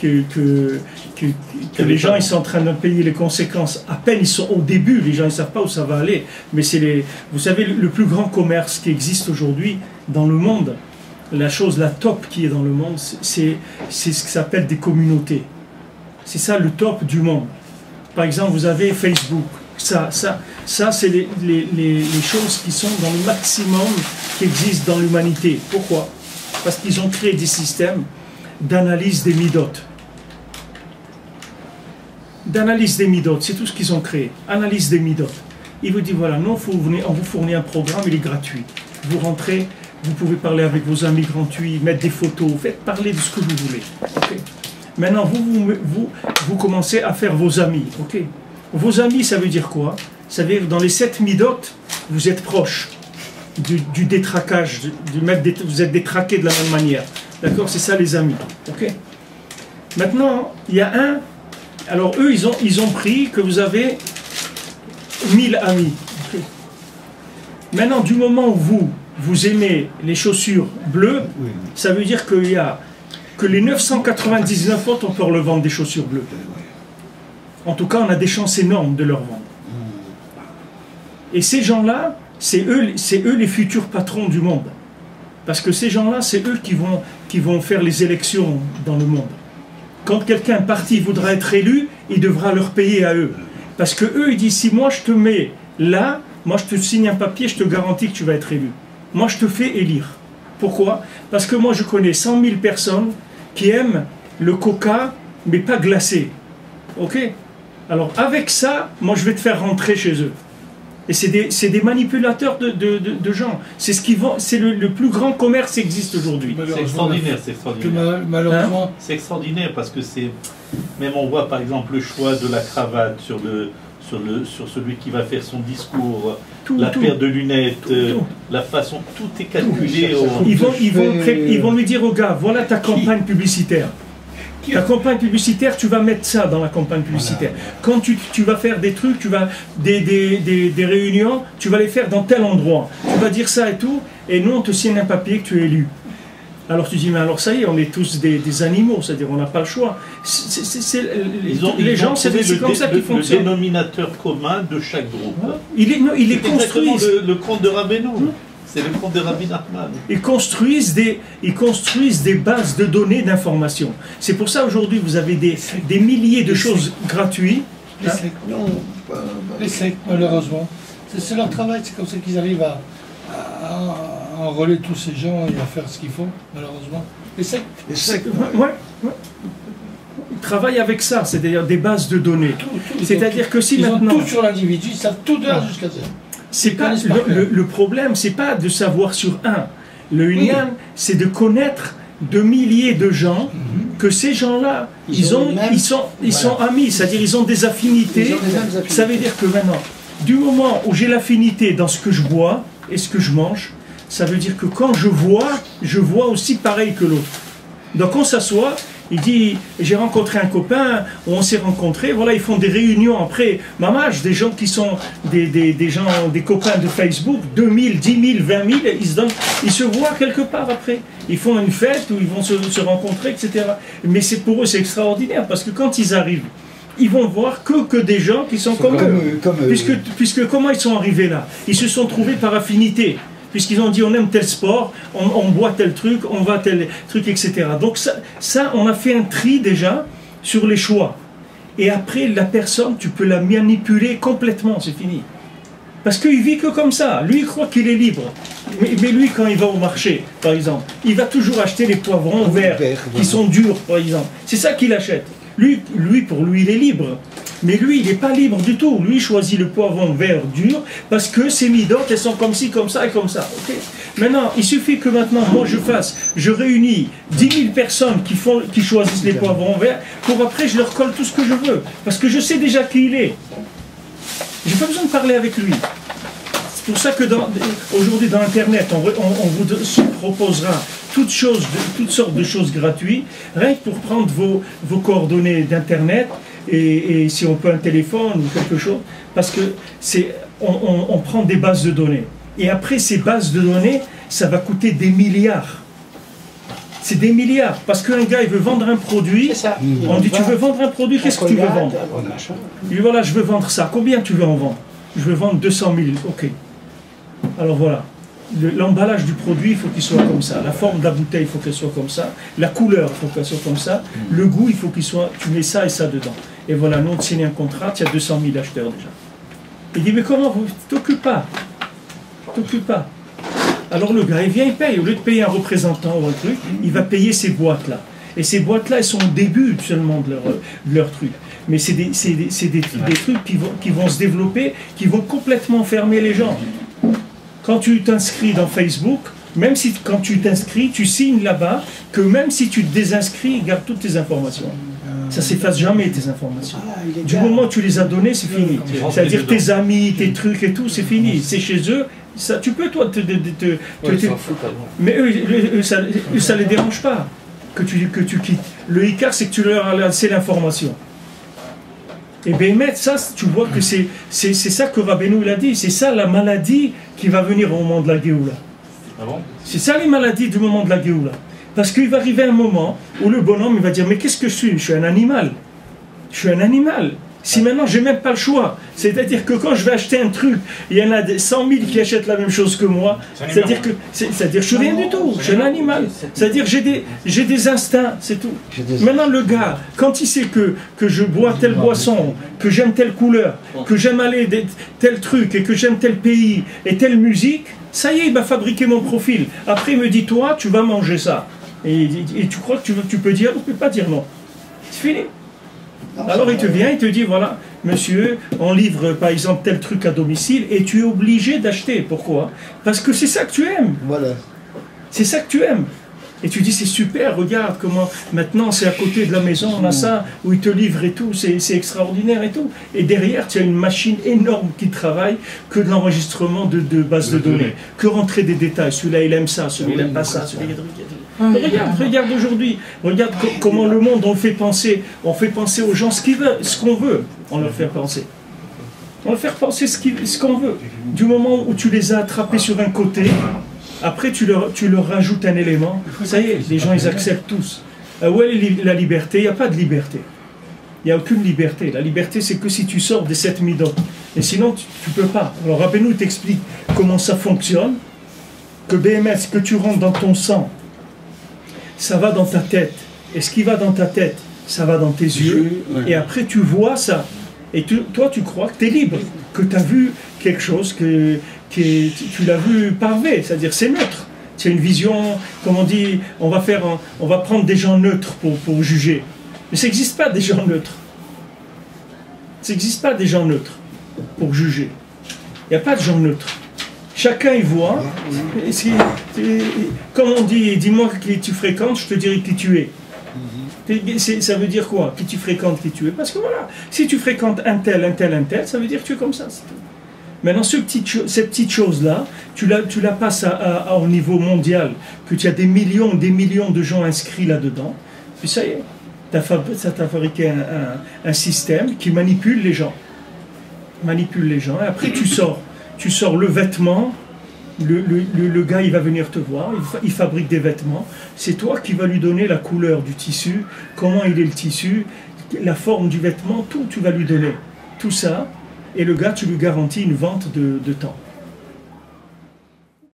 que les gens ils sont en train de payer les conséquences. À peine ils sont au début, les gens ne savent pas où ça va aller. Mais vous savez, le plus grand commerce qui existe aujourd'hui dans le monde, la top qui est dans le monde, c'est ce qui s'appelle des communautés. C'est ça le top du monde. Par exemple, vous avez Facebook. Ça c'est les choses qui sont dans le maximum qui existent dans l'humanité. Pourquoi? Parce qu'ils ont créé des systèmes d'analyse des midotes. D'analyse des midotes, c'est tout ce qu'ils ont créé. Analyse des midotes. Il vous dit, voilà, nous, on vous fournit un programme, il est gratuit. Vous rentrez, vous pouvez parler avec vos amis gratuits, mettre des photos, faites parler de ce que vous voulez. Okay. Maintenant, vous commencez à faire vos amis. Okay. Vos amis, ça veut dire quoi? Ça veut dire que dans les 7 midotes, vous êtes proches du détraquage, vous êtes détraqués de la même manière. D'accord? C'est ça les amis. Okay. Maintenant, il y a un... Alors eux, ils ont pris que vous avez 1000 amis. Okay. Maintenant, du moment où vous aimez les chaussures bleues, oui. Ça veut dire qu'il y a que les 999 autres, on peut leur vendre des chaussures bleues. En tout cas, on a des chances énormes de leur vendre. Et ces gens-là, c'est eux les futurs patrons du monde. Parce que ces gens-là, c'est eux qui vont faire les élections dans le monde. Quand quelqu'un parti voudra être élu, il devra leur payer à eux. Parce que eux, ils disent, si moi je te mets là, moi je te signe un papier, je te garantis que tu vas être élu. Moi je te fais élire. Pourquoi? Parce que moi je connais 100 000 personnes qui aiment le coca, mais pas glacé. Ok? Alors avec ça, moi je vais te faire rentrer chez eux. Et c'est des manipulateurs de gens. C'est ce qui vont, c'est le plus grand commerce qui existe aujourd'hui. C'est extraordinaire, c'est extraordinaire. Malheureusement, c'est extraordinaire parce que c'est même on voit par exemple le choix de la cravate sur celui qui va faire son discours, la paire de lunettes, la façon, tout est calculé. Ils vont lui dire au gars, voilà ta campagne publicitaire. Ta campagne publicitaire, tu vas mettre ça dans la campagne publicitaire. Quand tu vas faire des trucs, des réunions, tu vas les faire dans tel endroit. Tu vas dire ça et tout, et nous on te signe un papier que tu es élu. Alors tu dis, mais alors ça y est, on est tous des animaux, c'est-à-dire on n'a pas le choix. Les gens, c'est comme ça qu'ils fonctionnent. Le dénominateur commun de chaque groupe. Il est construit. Le conte de Rabbeinu. C'est le conte de Rabbi Nachman. Ils construisent des bases de données d'informations. C'est pour ça aujourd'hui vous avez des milliers de choses gratuites. Les sectes, non, les sectes, malheureusement. C'est leur travail, c'est comme ça qu'ils arrivent à enrôler tous ces gens et à faire ce qu'il faut, malheureusement. Les sectes. Les sectes, ouais. Ils travaillent avec ça, c'est-à-dire des bases de données. C'est-à-dire que si maintenant... Ils ont tout sur l'individu, ils savent tout de A jusqu'à Z. C'est pas le problème, c'est pas de savoir sur un. Le Inyan, c'est de connaître de milliers de gens, que ces gens-là, ils sont amis, c'est-à-dire ils ont des affinités. Ça veut dire que maintenant, du moment où j'ai l'affinité dans ce que je bois et ce que je mange, ça veut dire que quand je vois aussi pareil que l'autre. Donc on s'assoit, il dit, j'ai rencontré un copain, on s'est rencontrés, voilà, ils font des réunions après, mamage, des gens qui sont des copains de Facebook, 2000, 10 000, 20 000, ils se voient quelque part après. Ils font une fête où ils vont se rencontrer, etc. Mais pour eux, c'est extraordinaire, parce que quand ils arrivent, ils vont voir que des gens qui sont comme eux. Puisque comment ils sont arrivés là? Ils se sont trouvés par affinité. Puisqu'ils ont dit on aime tel sport, on boit tel truc, on va tel truc, etc. Donc ça, on a fait un tri déjà sur les choix. Et après, la personne, tu peux la manipuler complètement, c'est fini. Parce qu'il vit que comme ça. Lui, il croit qu'il est libre. Mais lui, quand il va au marché, par exemple, il va toujours acheter les poivrons verts qui sont durs, par exemple. C'est ça qu'il achète. Lui, pour lui, il est libre. Mais lui, il n'est pas libre du tout. Lui, il choisit le poivron vert dur parce que ses midotes, elles sont comme ci, comme ça et comme ça. Okay. Maintenant, il suffit que maintenant, moi, je réunis 10 000 personnes qui choisissent les poivrons verts pour après, je leur colle tout ce que je veux. Parce que je sais déjà qui il est. J'ai pas besoin de parler avec lui. C'est pour ça que aujourd'hui, dans Internet, on vous proposera toutes sortes de choses gratuites, rien que pour prendre vos coordonnées d'Internet, et si on peut un téléphone ou quelque chose, parce que on prend des bases de données. Et après, ces bases de données, ça va coûter des milliards. C'est des milliards. Parce qu'un gars, il veut vendre un produit. On dit, tu veux vendre un produit, qu'est-ce que tu veux vendre? Il dit, voilà, je veux vendre ça. Combien tu veux en vendre? Je veux vendre 200 000. Ok. Alors voilà. L'emballage du produit, il faut qu'il soit comme ça. La forme de la bouteille, il faut qu'elle soit comme ça. La couleur, il faut qu'elle soit comme ça. Le goût, il faut qu'il soit... Tu mets ça et ça dedans. Et voilà, nous, on te signe un contrat, tu as 200 000 acheteurs déjà. Il dit, mais comment vous t'occupez pas? T'occupes pas. Alors le gars, il vient, il paye. Au lieu de payer un représentant ou un truc, il va payer ces boîtes-là. Et ces boîtes-là, elles sont au début seulement de leur truc. Mais c'est des trucs qui vont se développer, qui vont complètement fermer les gens. Quand tu t'inscris dans Facebook, même si quand tu t'inscris, tu signes là-bas, que même si tu te désinscris, ils gardent toutes tes informations. Ça ne s'efface jamais, tes informations. Du moment où tu les as données, c'est fini. C'est-à-dire tes amis, tes trucs et tout, c'est fini. C'est chez eux. Ça, tu peux, toi, mais eux, ça ne les dérange pas que tu quittes. Le hicard, c'est que tu leur as laissé l'information. Et bien, ça, tu vois que c'est ça que Rabbeinu il a dit. C'est ça la maladie qui va venir au moment de la Géoula. Ah bon? C'est ça les maladies du moment de la Géoula. Parce qu'il va arriver un moment où le bonhomme il va dire, mais qu'est-ce que je suis? Je suis un animal. Je suis un animal. Si maintenant j'ai même pas le choix, c'est-à-dire que quand je vais acheter un truc, il y en a 100 000 qui achètent la même chose que moi, c'est-à-dire que je suis rien du tout, je suis un animal, c'est-à-dire j'ai des instincts, c'est tout. Maintenant le gars, quand il sait que je bois telle boisson, que j'aime telle couleur, que j'aime aller tel truc et que j'aime tel pays et telle musique, ça y est, il va fabriquer mon profil. Après il me dit, toi tu vas manger ça. Et tu crois que tu peux dire, tu ne peux pas dire non. C'est fini. Alors il te vient, il te dit, voilà, monsieur, on livre par exemple tel truc à domicile et tu es obligé d'acheter. Pourquoi? Parce que c'est ça que tu aimes. Voilà. C'est ça que tu aimes. Et tu dis, c'est super, regarde comment, maintenant c'est à côté de la maison, on a ça, où ils te livrent et tout, c'est extraordinaire et tout. Et derrière, tu as une machine énorme qui travaille, que de l'enregistrement de bases de données, que rentrer des détails, celui-là il aime ça, celui-là il aime pas ça, celui-là il aime ça. Regarde aujourd'hui, regarde comment le monde on fait penser aux gens ce qu'on veut, on leur fait penser. On leur fait penser ce qu'on veut. Du moment où tu les as attrapés sur un côté, après tu leur rajoutes un élément, ça y est, les gens ils acceptent tous. Où est la liberté? Il n'y a pas de liberté. Il n'y a aucune liberté. La liberté c'est que si tu sors des 7 midot. Et sinon tu ne peux pas. Alors Rabbeinu t'explique comment ça fonctionne, que BMS, que tu rentres dans ton sang, ça va dans ta tête. Et ce qui va dans ta tête, ça va dans tes yeux. Et après, tu vois ça. Et toi, tu crois que tu es libre. Que tu as vu quelque chose, tu l'as vu parvé. C'est-à-dire, c'est neutre. C'est une vision, comme on dit, on va prendre des gens neutres pour juger. Mais ça n'existe pas des gens neutres. Ça n'existe pas des gens neutres pour juger. Il n'y a pas de gens neutres. Chacun y voit. Comme on dit, dis-moi qui tu fréquentes, je te dirai qui tu es. Ça veut dire quoi? Qui tu fréquentes, qui tu es? Parce que voilà, si tu fréquentes un tel, ça veut dire que tu es comme ça. Maintenant, cette petite chose-là, tu la passes au niveau mondial, que tu as des millions de gens inscrits là-dedans, puis ça y est, ça t'a fabriqué un système qui manipule les gens. Et après tu sors le vêtement, le gars il va venir te voir, il fabrique des vêtements, c'est toi qui vas lui donner la couleur du tissu, comment il est le tissu, la forme du vêtement, tout tu vas lui donner, tout ça, et le gars tu lui garantis une vente de temps.